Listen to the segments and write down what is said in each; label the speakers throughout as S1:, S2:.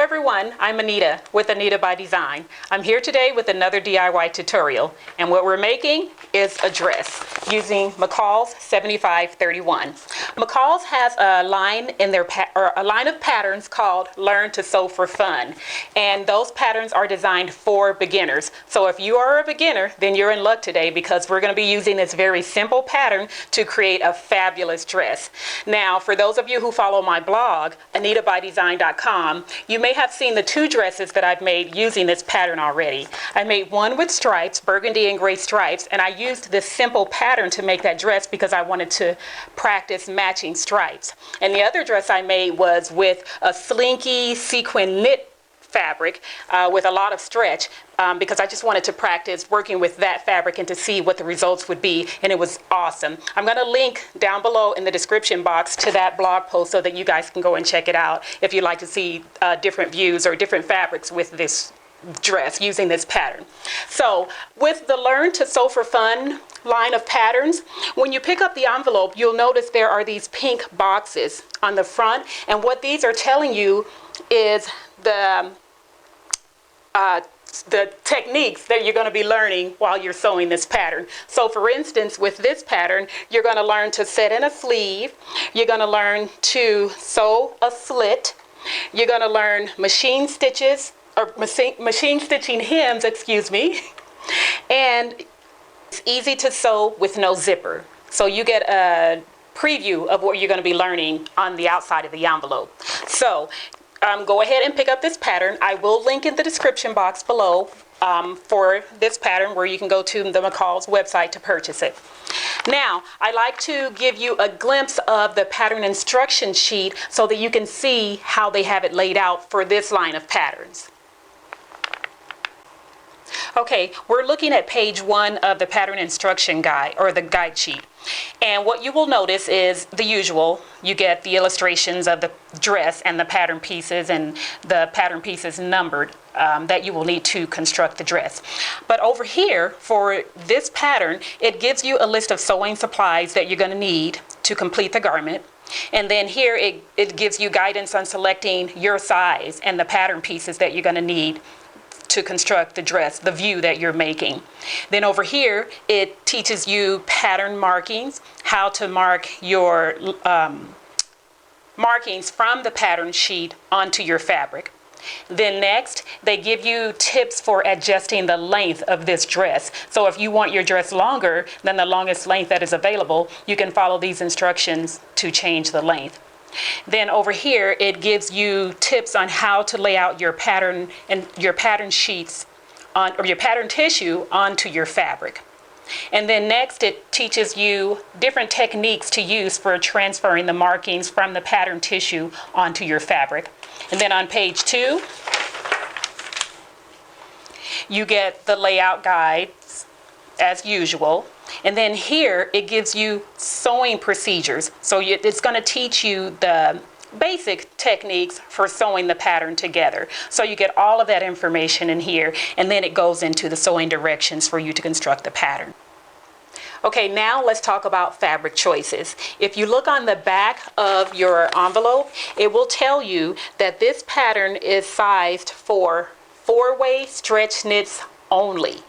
S1: everyone, I'm Anita with Anita by Design. I'm here today with another DIY tutorial, and what we're making is a dress using McCall's 7531. McCall's has a line in their a line of patterns called Learn to Sew for Fun, and those patterns are designed for beginners. So if you are a beginner, then you're in luck today because we're going to be using this very simple pattern to create a fabulous dress. Now, for those of you who follow my blog, anitabydesign.com, you may have seen the two dresses that I've made using this pattern already. I made one with stripes, burgundy and gray stripes, and I used this simple pattern to make that dress because I wanted to practice matching stripes. And the other dress I made was with a slinky sequin knit fabric with a lot of stretch because I just wanted to practice working with that fabric and to see what the results would be, and it was awesome. I'm going to link down below in the description box to that blog post so that you guys can go and check it out if you'd like to see different views or different fabrics with this dress using this pattern. So with the Learn to Sew for Fun line of patterns, when you pick up the envelope, you'll notice there are these pink boxes on the front, and what these are telling you is the techniques that you're going to be learning while you're sewing this pattern. So for instance, with this pattern, you're going to learn to set in a sleeve, you're going to learn to sew a slit, you're going to learn machine stitches, or machine stitching hems, excuse me, and it's easy to sew with no zipper. So you get a preview of what you're going to be learning on the outside of the envelope. So go ahead and pick up this pattern. I will link in the description box below for this pattern where you can go to the McCall's website to purchase it. Now, I like to give you a glimpse of the pattern instruction sheet so that you can see how they have it laid out for this line of patterns. Okay, we're looking at page 1 of the pattern instruction guide, or the guide sheet. And what you will notice is the usual. You get the illustrations of the dress and the pattern pieces, and the pattern pieces numbered that you will need to construct the dress. But over here, for this pattern, it gives you a list of sewing supplies that you're going to need to complete the garment. And then here it gives you guidance on selecting your size and the pattern pieces that you're going to need to construct the dress, the view that you're making. Then over here, it teaches you pattern markings, how to mark your markings from the pattern sheet onto your fabric. Then next, they give you tips for adjusting the length of this dress. So if you want your dress longer than the longest length that is available, you can follow these instructions to change the length. Then over here, it gives you tips on how to lay out your pattern and your pattern sheets or your pattern tissue onto your fabric. And then next, it teaches you different techniques to use for transferring the markings from the pattern tissue onto your fabric. And then on page 2, you get the layout guides as usual. And then here it gives you sewing procedures. So it's going to teach you the basic techniques for sewing the pattern together. So you get all of that information in here, and then it goes into the sewing directions for you to construct the pattern. Okay, now let's talk about fabric choices. If you look on the back of your envelope, it will tell you that this pattern is sized for 4-way stretch knits only.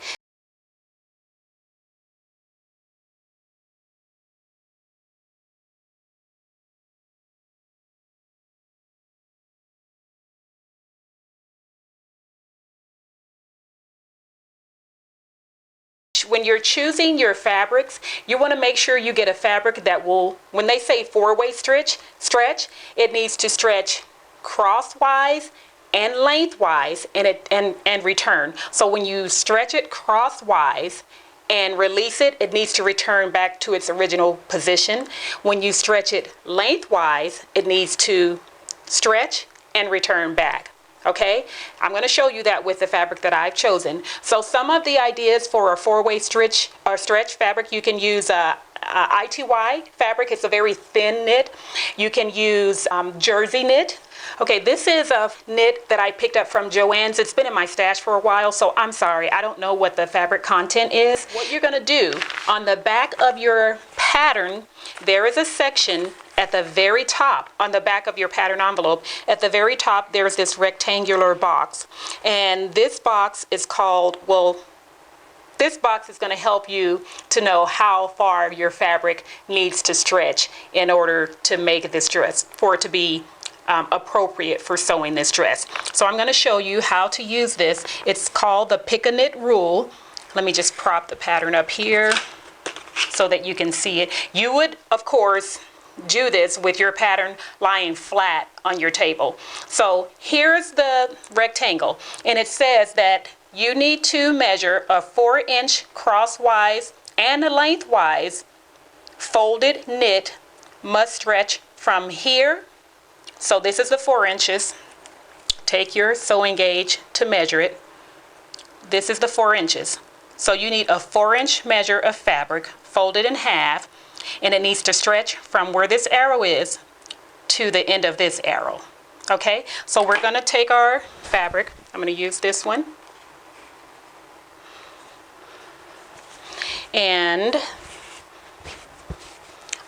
S1: When you're choosing your fabrics, you want to make sure you get a fabric that will, when they say 4-way stretch, it needs to stretch crosswise and lengthwise and return. So when you stretch it crosswise and release it, it needs to return back to its original position. When you stretch it lengthwise, it needs to stretch and return back. Okay, I'm going to show you that with the fabric that I've chosen. So some of the ideas for a 4-way stretch fabric, you can use ITY fabric. It's a very thin knit. You can use jersey knit. Okay, this is a knit that I picked up from Joann's. It's been in my stash for a while, so I'm sorry, I don't know what the fabric content is. What you're going to do on the back of your pattern, there is a section at the very top, on the back of your pattern envelope, at the very top there's this rectangular box. And this box is called, well, this box is going to help you to know how far your fabric needs to stretch in order to make this dress, for it to be appropriate for sewing this dress. So I'm going to show you how to use this. It's called the Pick a Knit rule. Let me just prop the pattern up here so that you can see it. You would, of course, do this with your pattern lying flat on your table. So here's the rectangle, and it says that you need to measure a 4-inch crosswise and a lengthwise folded knit must stretch from here. So this is the 4 inches. Take your sewing gauge to measure it. This is the 4 inches. So you need a 4-inch measure of fabric folded in half, and it needs to stretch from where this arrow is to the end of this arrow. Okay, so we're going to take our fabric. I'm going to use this one. And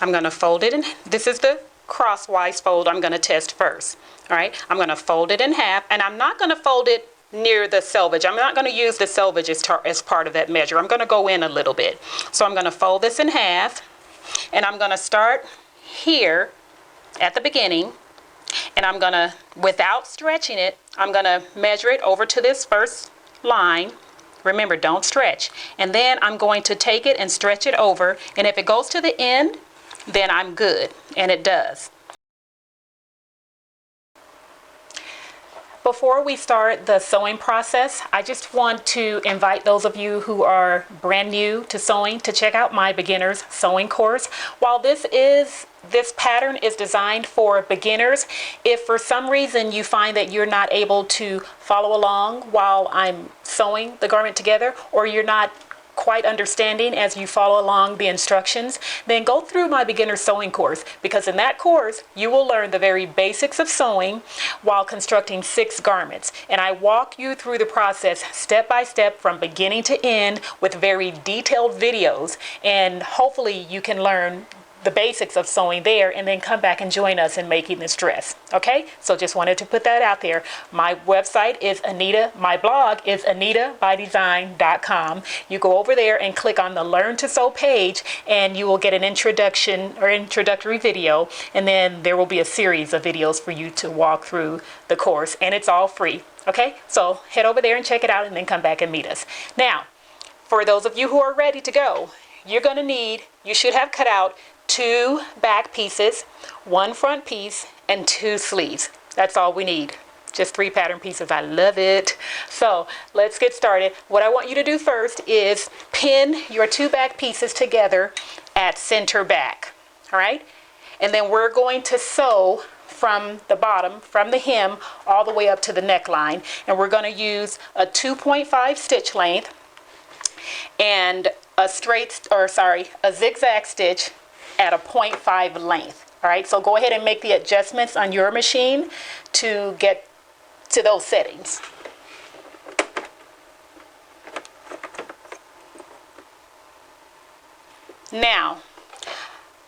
S1: I'm going to fold it in. This is the crosswise fold I'm going to test first. All right, I'm going to fold it in half, and I'm not going to fold it near the selvage. I'm not going to use the selvage as part of that measure. I'm going to go in a little bit. So I'm going to fold this in half, and I'm going to start here at the beginning, and I'm going to, without stretching it, I'm going to measure it over to this first line. Remember, don't stretch. And then I'm going to take it and stretch it over, and if it goes to the end, then I'm good, and it does. Before we start the sewing process, I just want to invite those of you who are brand new to sewing to check out my beginner's sewing course. While this pattern is designed for beginners, if for some reason you find that you're not able to follow along while I'm sewing the garment together, or you're not quite understanding as you follow along the instructions, then go through my beginner sewing course, because in that course you will learn the very basics of sewing while constructing 6 garments. And I walk you through the process step by step from beginning to end with very detailed videos, and hopefully you can learn the basics of sewing there and then come back and join us in making this dress. Okay, so just wanted to put that out there. My website is Anita, my blog is anitabydesign.com. You go over there and click on the Learn to Sew page, and you will get an introduction or introductory video, and then there will be a series of videos for you to walk through the course, and it's all free. Okay, so head over there and check it out, and then come back and meet us. Now, for those of you who are ready to go, you're going to need, you should have cut out 2 back pieces, 1 front piece, and 2 sleeves. That's all we need. Just 3 pattern pieces. I love it. So let's get started. What I want you to do first is pin your 2 back pieces together at center back. All right? And then we're going to sew from the bottom, from the hem, all the way up to the neckline. And we're going to use a 2.5 stitch length and a zigzag stitch at a 0.5 length. All right, so go ahead and make the adjustments on your machine to get to those settings. Now,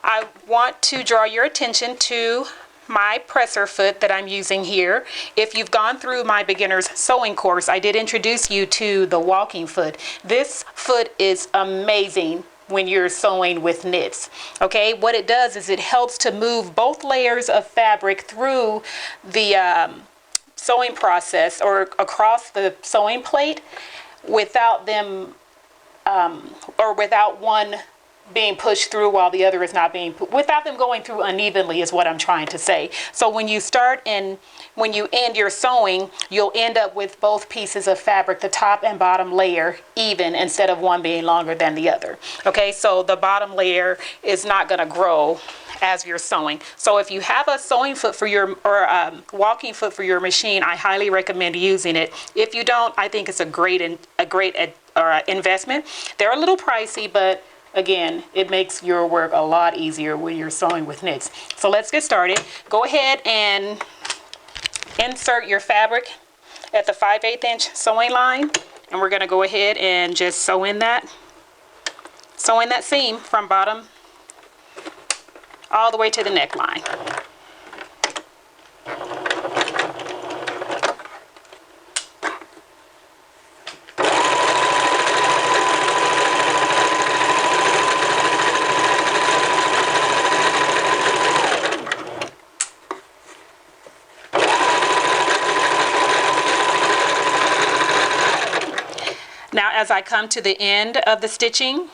S1: I want to draw your attention to my presser foot that I'm using here. If you've gone through my beginner's sewing course, I did introduce you to the walking foot. This foot is amazing when you're sewing with knits. Okay, what it does is it helps to move both layers of fabric through the sewing process or across the sewing plate without them or without one being pushed through while the other is not being, without them going through unevenly is what I'm trying to say. So when you start and when you end your sewing, you'll end up with both pieces of fabric, the top and bottom layer, even instead of one being longer than the other. Okay, so the bottom layer is not going to grow as you're sewing. So if you have a sewing foot for your, or walking foot for your machine, I highly recommend using it. If you don't, I think it's a great investment. They're a little pricey, but again, it makes your work a lot easier when you're sewing with knits. So let's get started. Go ahead and insert your fabric at the 5/8 inch sewing line, and we're going to go ahead and just sew in that seam from bottom all the way to the neckline. Now, as I come to the end of the stitching,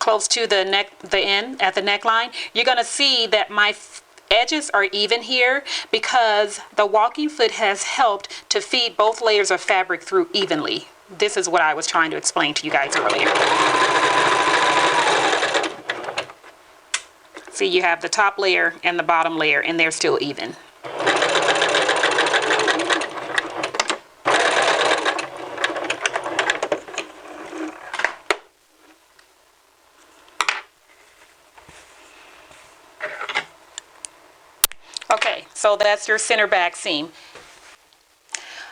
S1: close to the end at the neckline, you're going to see that my edges are even here because the walking foot has helped to feed both layers of fabric through evenly. This is what I was trying to explain to you guys earlier. See, you have the top layer and the bottom layer, and they're still even. Okay, so that's your center back seam.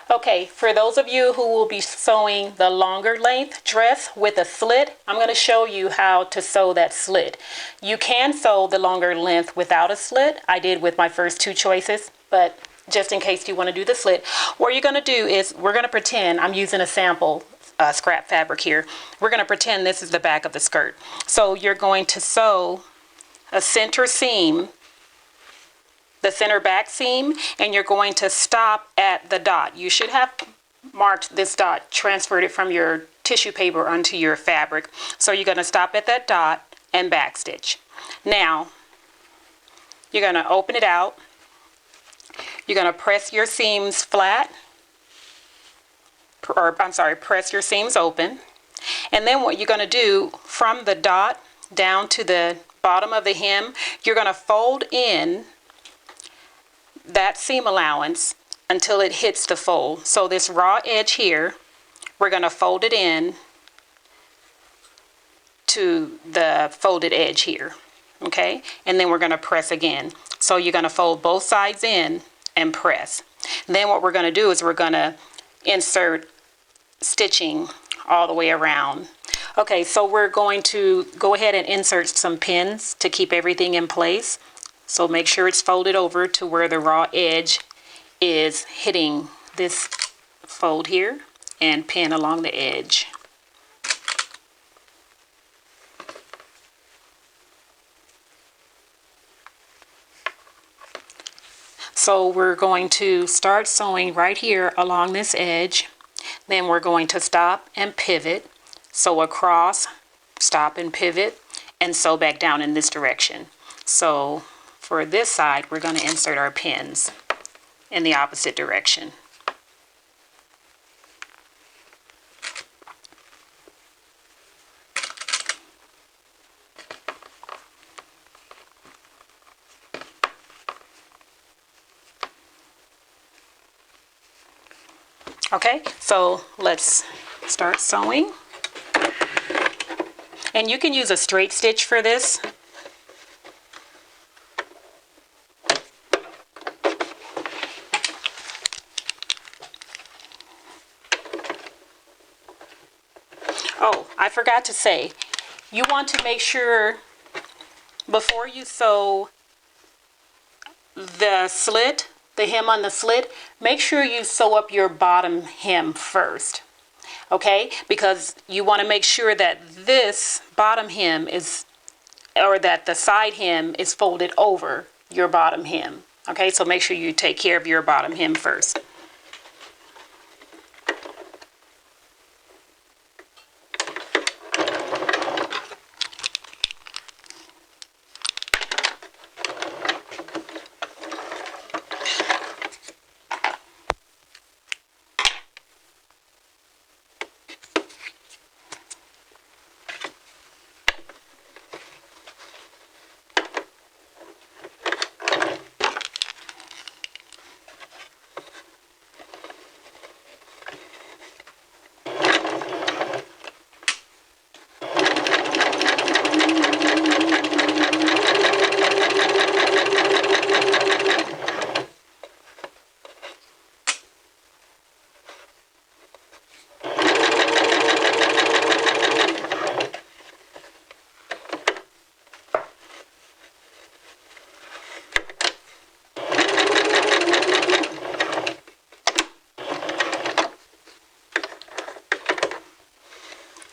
S1: Okay, for those of you who will be sewing the longer length dress with a slit, I'm going to show you how to sew that slit. You can sew the longer length without a slit. I did with my first two choices, but just in case you want to do the slit, what you're going to do is we're going to pretend I'm using a sample scrap fabric here. We're going to pretend this is the back of the skirt. So you're going to sew a center seam, the center back seam, and you're going to stop at the dot. You should have marked this dot, transferred it from your tissue paper onto your fabric. So you're going to stop at that dot and backstitch. Now, you're going to open it out. You're going to press your seams flat, press your seams open. And then what you're going to do from the dot down to the bottom of the hem, you're going to fold in that seam allowance until it hits the fold. So this raw edge here, we're going to fold it in to the folded edge here, okay? And then we're going to press again. So you're going to fold both sides in and press. And then what we're going to do is we're going to insert stitching all the way around. Okay, so we're going to go ahead and insert some pins to keep everything in place. So make sure it's folded over to where the raw edge is hitting this fold here, and pin along the edge. So we're going to start sewing right here along this edge. Then we're going to stop and pivot, sew across, stop and pivot, and sew back down in this direction. So for this side, we're going to insert our pins in the opposite direction. Okay, so let's start sewing. And you can use a straight stitch for this. Oh, I forgot to say, you want to make sure before you sew the slit, the hem on the slit, make sure you sew up your bottom hem first, okay? Because you want to make sure that this bottom hem is, or that the side hem is folded over your bottom hem, okay? So make sure you take care of your bottom hem first.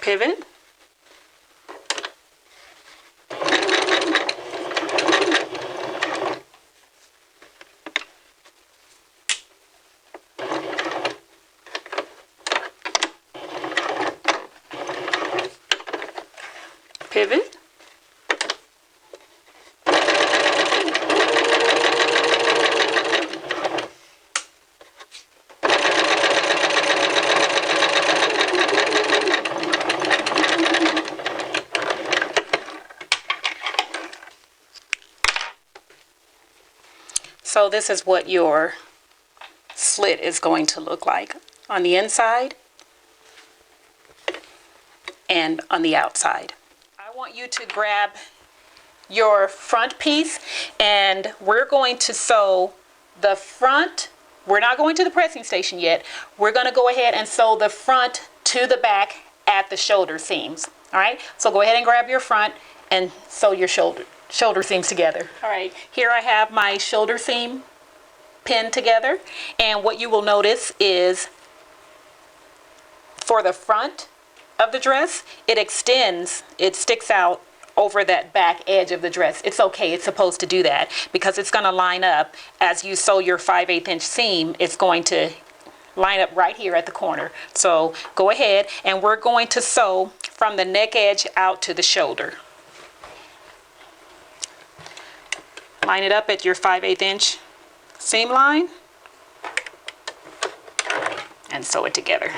S1: pivot, pivot, so this is what your slit is going to look like on the inside and on the outside. I want you to grab your front piece and we're going to sew the front. We're not going to the pressing station yet. We're going to go ahead and sew the front to the back at the shoulder seams. All right, so go ahead and grab your front and sew your shoulder seams together. All right, here I have my shoulder seam pinned together, and what you will notice is for the front of the dress, it extends, it sticks out over that back edge of the dress. It's okay, it's supposed to do that because it's going to line up as you sew your 5/8 inch seam. It's going to line up right here at the corner. So go ahead and we're going to sew from the neck edge out to the shoulder. Line it up at your 5/8 inch seam line and sew it together.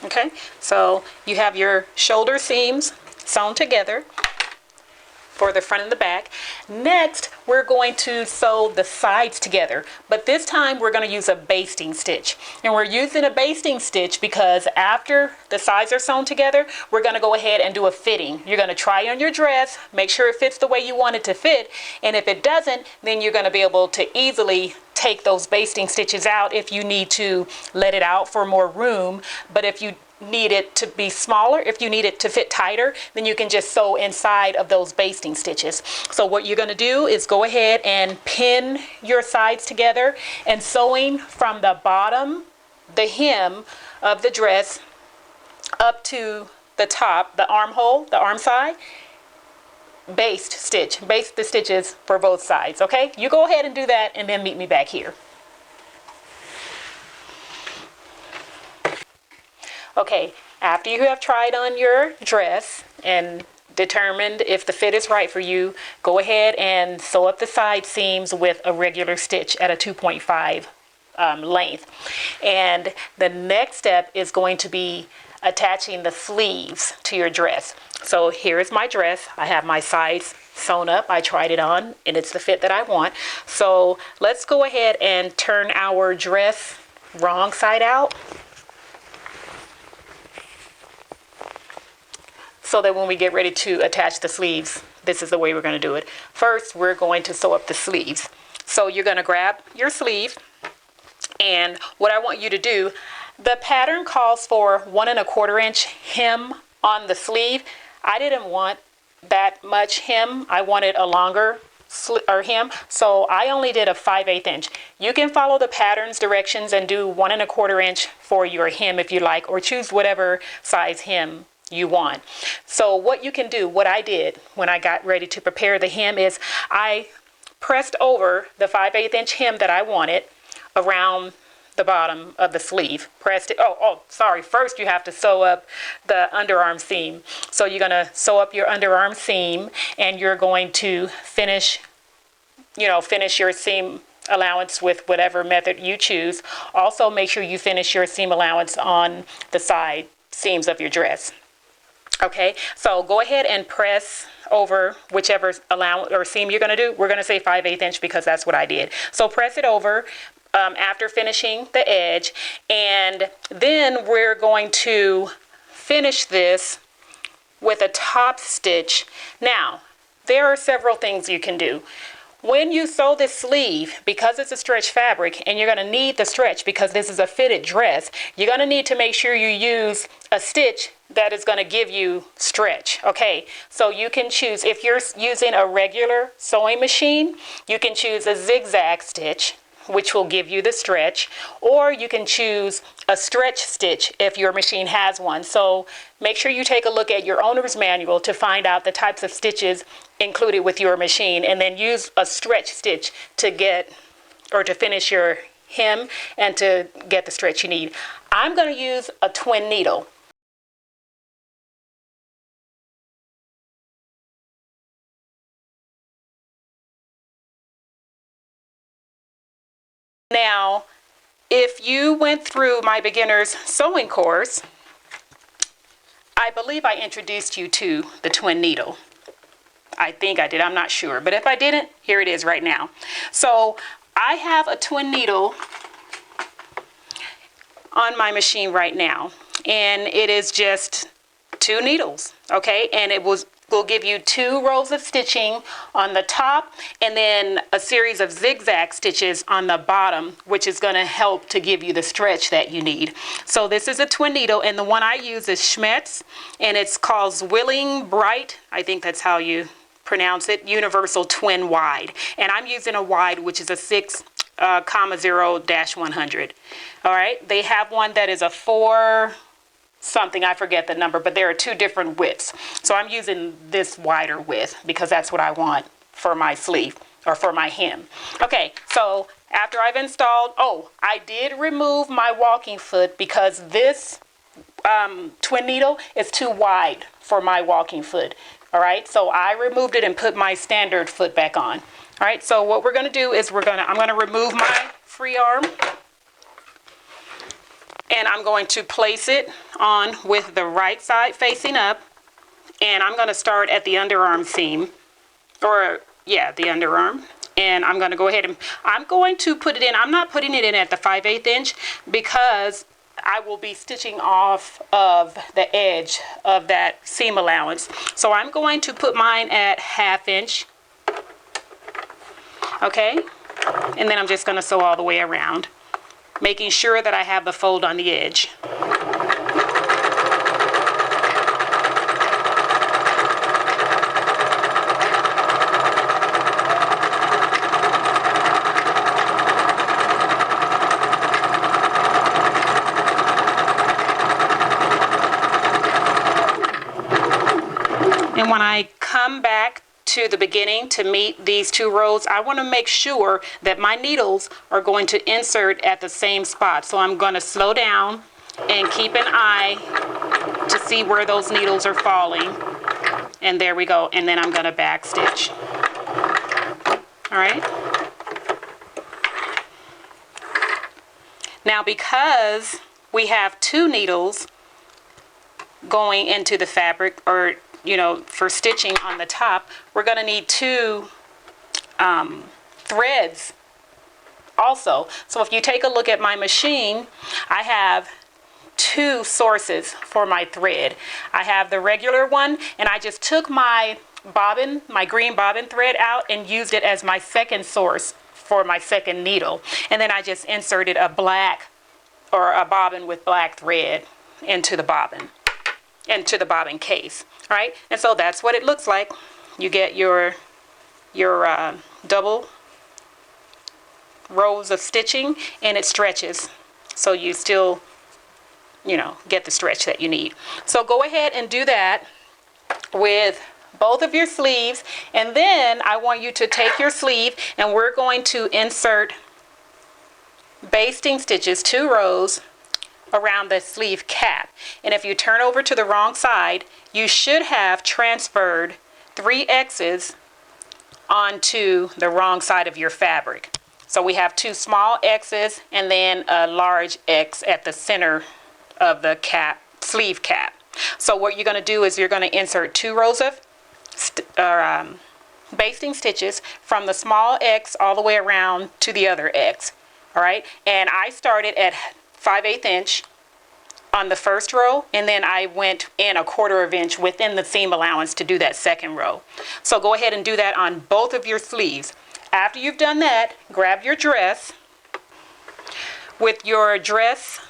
S1: Okay, so you have your shoulder seams sewn together for the front and the back. Next, we're going to sew the sides together, but this time we're going to use a basting stitch. And we're using a basting stitch because after the sides are sewn together, we're going to go ahead and do a fitting. You're going to try on your dress, make sure it fits the way you want it to fit, and if it doesn't, then you're going to be able to easily take those basting stitches out if you need to let it out for more room. But if you need it to be smaller, if you need it to fit tighter, then you can just sew inside of those basting stitches. So what you're going to do is go ahead and pin your sides together, and sewing from the bottom, the hem of the dress, up to the top, the armhole, the arm side, baste the stitches for both sides. Okay, you go ahead and do that and then meet me back here. Okay, after you have tried on your dress and determined if the fit is right for you, go ahead and sew up the side seams with a regular stitch at a 2.5 length. And the next step is going to be attaching the sleeves to your dress. So here is my dress. I have my sides sewn up. I tried it on and it's the fit that I want. So let's go ahead and turn our dress wrong side out, so that when we get ready to attach the sleeves, this is the way we're going to do it. First, we're going to sew up the sleeves. So you're going to grab your sleeve, and what I want you to do, the pattern calls for 1 1/4 inch hem on the sleeve. I didn't want that much hem. I wanted a longer hem, so I only did a 5/8 inch. You can follow the pattern's directions and do 1 1/4 inch for your hem if you like, or choose whatever size hem you want. So what you can do, what I did when I got ready to prepare the hem, is I pressed over the 5/8 inch hem that I wanted around the bottom of the sleeve. Pressed it. Sorry. First you have to sew up the underarm seam. So you're going to sew up your underarm seam, and you're going to finish your seam allowance with whatever method you choose. Also make sure you finish your seam allowance on the side seams of your dress. Okay, so go ahead and press over whichever allowance or seam you're going to do. We're going to say 5/8 inch because that's what I did. So press it over after finishing the edge, and then we're going to finish this with a top stitch. Now, there are several things you can do. When you sew this sleeve, because it's a stretch fabric and you're going to need the stretch because this is a fitted dress, you're going to need to make sure you use a stitch that is going to give you stretch. Okay, so you can choose, if you're using a regular sewing machine, you can choose a zigzag stitch, which will give you the stretch, or you can choose a stretch stitch if your machine has one. So make sure you take a look at your owner's manual to find out the types of stitches included with your machine, and then use a stretch stitch to get or to finish your hem and to get the stretch you need. I'm going to use a twin needle. Now, if you went through my beginner's sewing course, I believe I introduced you to the twin needle. I think I did, I'm not sure, but if I didn't, here it is right now. So I have a twin needle on my machine right now, and it is just 2 needles, okay? And it will give you 2 rows of stitching on the top and then a series of zigzag stitches on the bottom, which is going to help to give you the stretch that you need. So this is a twin needle, and the one I use is Schmetz, and it's called Zwilling Bright. I think that's how you pronounce it, Universal Twin Wide. And I'm using a wide, which is a 6,0-100. All right, they have one that is a 4 something, I forget the number, but there are 2 different widths. So I'm using this wider width because that's what I want for my sleeve or for my hem. Okay, so after I've installed, oh, I did remove my walking foot because this twin needle is too wide for my walking foot. All right, so I removed it and put my standard foot back on. All right, so what we're going to do is I'm going to remove my free arm, and I'm going to place it on with the right side facing up, and I'm going to start at the underarm seam, or yeah, the underarm, and I'm going to go ahead and I'm going to put it in. I'm not putting it in at the 5/8 inch because I will be stitching off of the edge of that seam allowance. So I'm going to put mine at 1/2 inch. Okay, and then I'm just going to sew all the way around, making sure that I have the fold on the edge. And when I come back to the beginning to meet these 2 rows, I want to make sure that my needles are going to insert at the same spot. So I'm going to slow down and keep an eye to see where those needles are falling. And there we go. And then I'm going to back stitch. All right. Now, because we have 2 needles going into the fabric, or for stitching on the top, we're going to need 2 threads also. So if you take a look at my machine, I have 2 sources for my thread. I have the regular one, and I just took my bobbin, my green bobbin thread out and used it as my second source for my second needle. And then I just inserted a black or a bobbin with black thread into the bobbin case. Right, and so that's what it looks like. You get your double rows of stitching, and it stretches, so you still get the stretch that you need. So go ahead and do that with both of your sleeves, and then I want you to take your sleeve, and we're going to insert basting stitches, 2 rows around the sleeve cap. And if you turn over to the wrong side, you should have transferred 3 X's onto the wrong side of your fabric. So we have 2 small X's and then a large X at the center of the cap, sleeve cap. So what you're going to do is you're going to insert 2 rows of basting stitches from the small X all the way around to the other X. All right, and I started at 5/8 inch on the first row, and then I went in 1/4 inch within the seam allowance to do that second row. So go ahead and do that on both of your sleeves. After you've done that, grab your dress. With your dress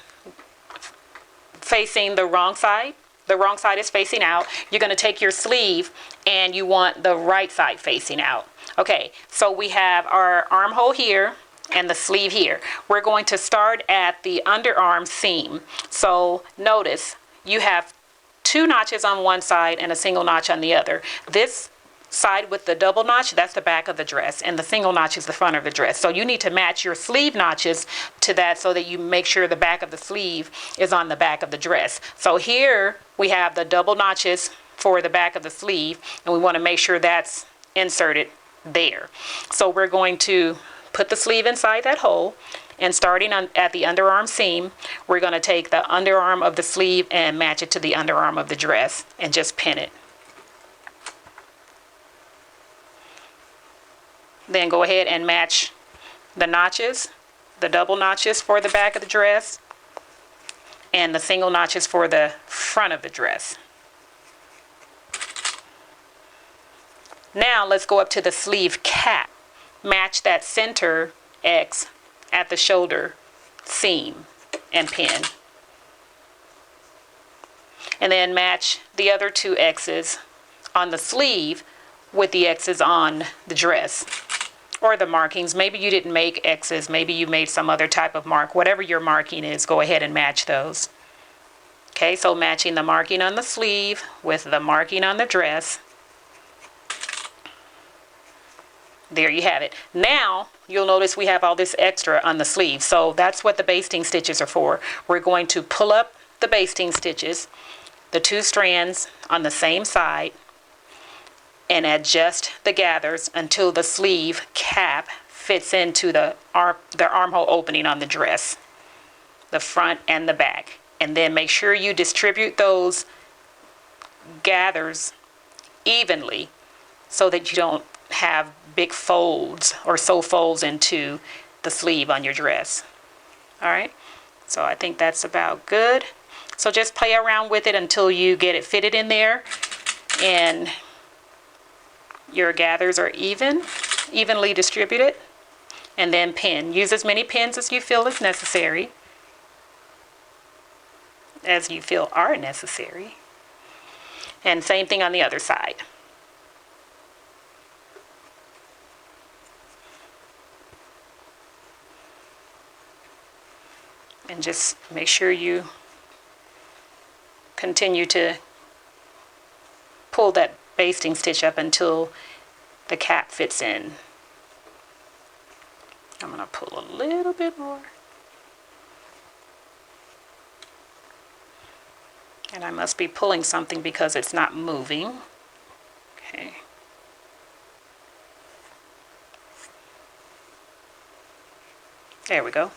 S1: facing the wrong side is facing out, you're going to take your sleeve and you want the right side facing out. Okay, so we have our armhole here and the sleeve here. We're going to start at the underarm seam. So notice you have 2 notches on one side and a single notch on the other. This side with the double notch, that's the back of the dress, and the single notch is the front of the dress. So you need to match your sleeve notches to that so that you make sure the back of the sleeve is on the back of the dress. So here we have the double notches for the back of the sleeve, and we want to make sure that's inserted there. So we're going to put the sleeve inside that hole, and starting at the underarm seam, we're going to take the underarm of the sleeve and match it to the underarm of the dress and just pin it. Then go ahead and match the notches, the double notches for the back of the dress, and the single notches for the front of the dress. Now let's go up to the sleeve cap. Match that center X at the shoulder seam and pin. And then match the other 2 X's on the sleeve with the X's on the dress. Or the markings. Maybe you didn't make X's, maybe you made some other type of mark. Whatever your marking is, go ahead and match those. Okay, so matching the marking on the sleeve with the marking on the dress. There you have it. Now you'll notice we have all this extra on the sleeve, so that's what the basting stitches are for. We're going to pull up the basting stitches, the 2 strands on the same side, and adjust the gathers until the sleeve cap fits into the armhole opening on the dress, the front and the back. And then make sure you distribute those gathers evenly so that you don't have big folds or sew folds into the sleeve on your dress. All right, so I think that's about good. So just play around with it until you get it fitted in there and your gathers are evenly distributed, and then pin. Use as many pins as you feel is necessary, are necessary. And same thing on the other side. And just make sure you continue to pull that basting stitch up until the cap fits in. I'm going to pull a little bit more. And I must be pulling something because it's not moving. Okay. There we go.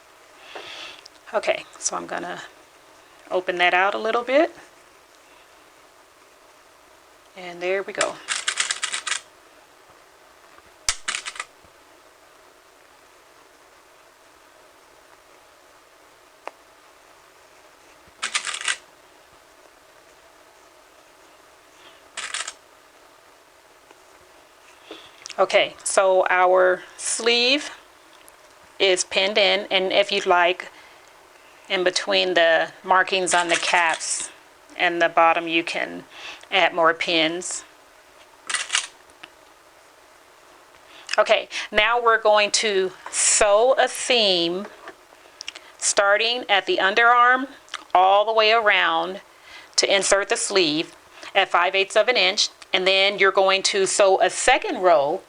S1: Okay, so I'm going to open that out a little bit. And there we go. Okay, so our sleeve is pinned in, and if you'd like, in between the markings on the caps and the bottom, you can add more pins. Okay, now we're going to sew a seam starting at the underarm all the way around to insert the sleeve at 5/8 of an inch, and then you're going to sew a second row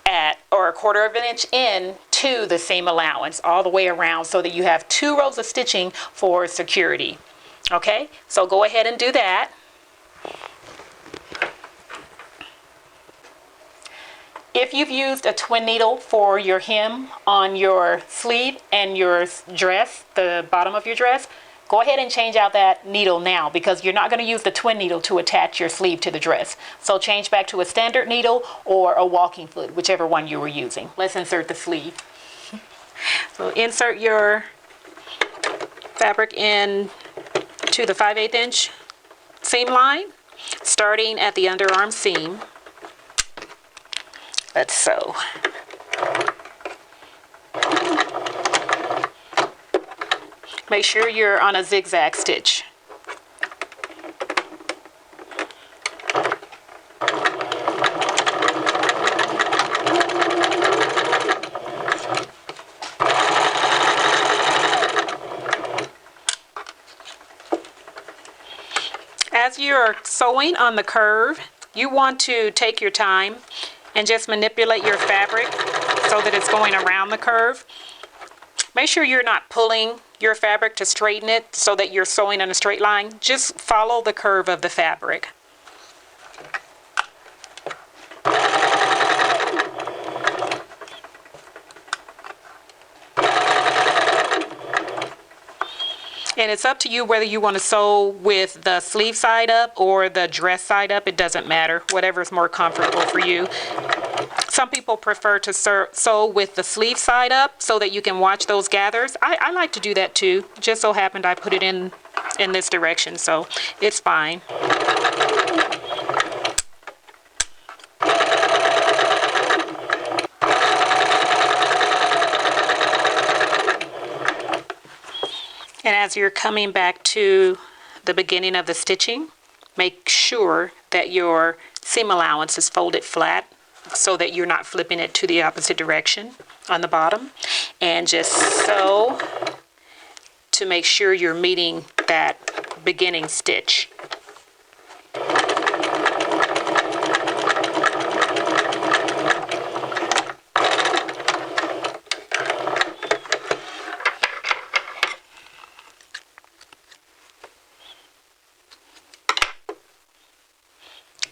S1: at 1/4 of an inch in to the seam allowance all the way around so that you have 2 rows of stitching for security. Okay, so go ahead and do that. If you've used a twin needle for your hem on your sleeve and your dress, the bottom of your dress, go ahead and change out that needle now, because you're not going to use the twin needle to attach your sleeve to the dress. So change back to a standard needle or a walking foot, whichever one you were using. Let's insert the sleeve. So insert your fabric in to the 5/8 inch seam line, starting at the underarm seam. Let's sew. Make sure you're on a zigzag stitch. As you're sewing on the curve, you want to take your time and just manipulate your fabric so that it's going around the curve. Make sure you're not pulling your fabric to straighten it so that you're sewing in a straight line. Just follow the curve of the fabric. And it's up to you whether you want to sew with the sleeve side up or the dress side up. It doesn't matter, whatever's more comfortable for you. Some people prefer to sew with the sleeve side up so that you can watch those gathers. I like to do that too. Just so happened I put it in this direction, so it's fine. And as you're coming back to the beginning of the stitching, make sure that your seam allowance is folded flat so that you're not flipping it to the opposite direction on the bottom. And just sew to make sure you're meeting that beginning stitch.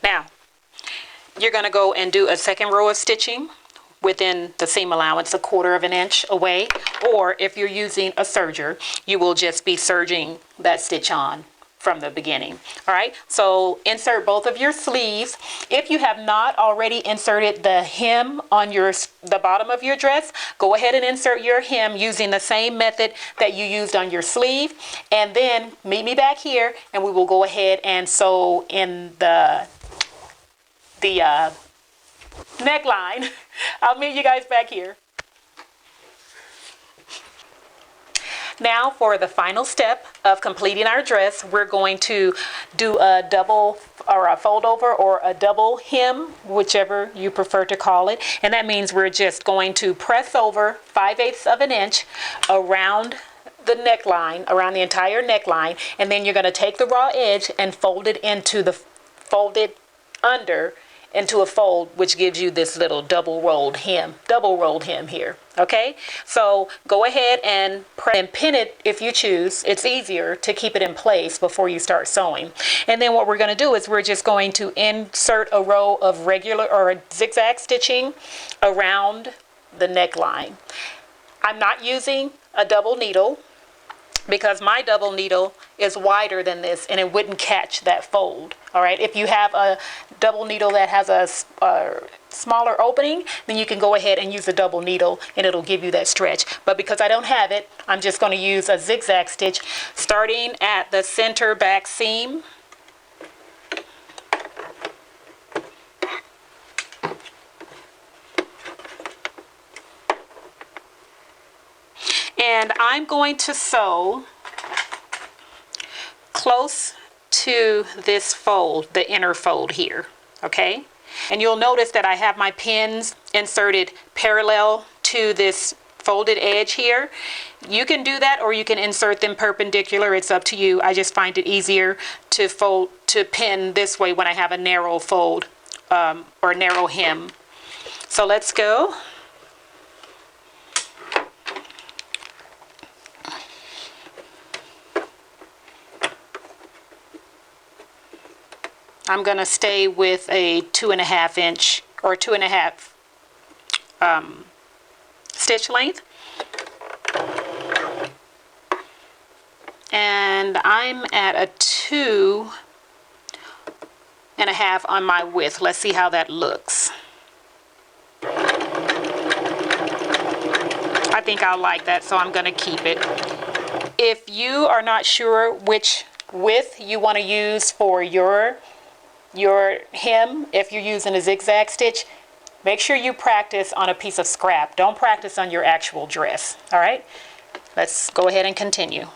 S1: Now, you're going to go and do a second row of stitching within the seam allowance, 1/4 inch away, or if you're using a serger, you will just be serging that stitch on from the beginning. All right, so insert both of your sleeves. If you have not already inserted the hem on the bottom of your dress, go ahead and insert your hem using the same method that you used on your sleeve, and then meet me back here and we will go ahead and sew in the neckline. I'll meet you guys back here. Now for the final step of completing our dress, we're going to do a double or a fold over or a double hem, whichever you prefer to call it. And that means we're just going to press over 5/8 inch around the neckline, around the entire neckline, and then you're going to take the raw edge and fold it into the folded under into a fold, which gives you this little double rolled hem here. Okay, so go ahead and pin it if you choose. It's easier to keep it in place before you start sewing. And then what we're going to do is we're just going to insert a row of regular or zigzag stitching around the neckline. I'm not using a double needle because my double needle is wider than this and it wouldn't catch that fold. All right, if you have a double needle that has a smaller opening, then you can go ahead and use a double needle and it'll give you that stretch. But because I don't have it, I'm just going to use a zigzag stitch starting at the center back seam. And I'm going to sew close to this fold, the inner fold here, okay? And you'll notice that I have my pins inserted parallel to this folded edge here. You can do that or you can insert them perpendicular. It's up to you. I just find it easier to pin this way when I have a narrow fold or narrow hem. So let's go. I'm going to stay with a 2.5 inch or 2.5 stitch length. And I'm at a 2.5 on my width. Let's see how that looks. I think I'll like that, so I'm going to keep it. If you are not sure which width you want to use for your hem, if you're using a zigzag stitch, make sure you practice on a piece of scrap. Don't practice on your actual dress. All right, let's go ahead and continue.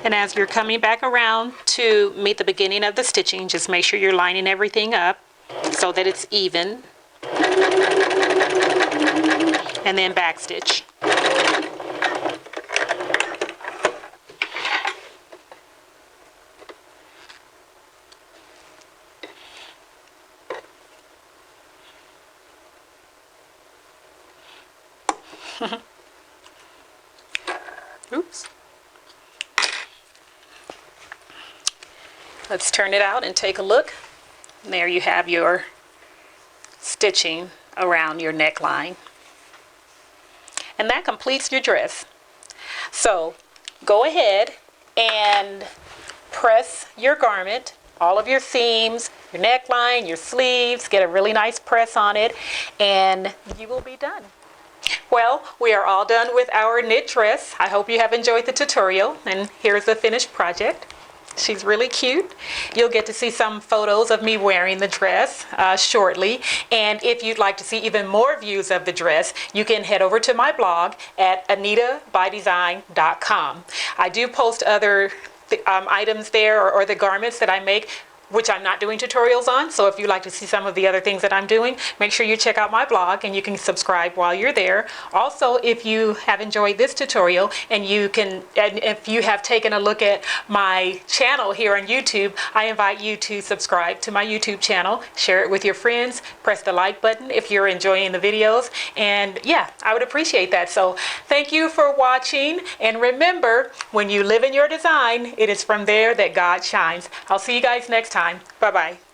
S1: And as you're coming back around to meet the beginning of the stitching, just make sure you're lining everything up so that it's even. And then backstitch. Oops. Let's turn it out and take a look. And there you have your stitching around your neckline. And that completes your dress. So go ahead and press your garment, all of your seams, your neckline, your sleeves, get a really nice press on it, and you will be done. Well, we are all done with our knit dress. I hope you have enjoyed the tutorial, and here's the finished project. She's really cute. You'll get to see some photos of me wearing the dress shortly. And if you'd like to see even more views of the dress, you can head over to my blog at anitabydesign.com. I do post other items there or the garments that I make, which I'm not doing tutorials on. So if you'd like to see some of the other things that I'm doing, make sure you check out my blog and you can subscribe while you're there. Also, if you have enjoyed this tutorial and if you have taken a look at my channel here on YouTube, I invite you to subscribe to my YouTube channel, share it with your friends, press the like button if you're enjoying the videos. And yeah, I would appreciate that. So thank you for watching. And remember, when you live in your design, it is from there that God shines. I'll see you guys next time. Bye-bye.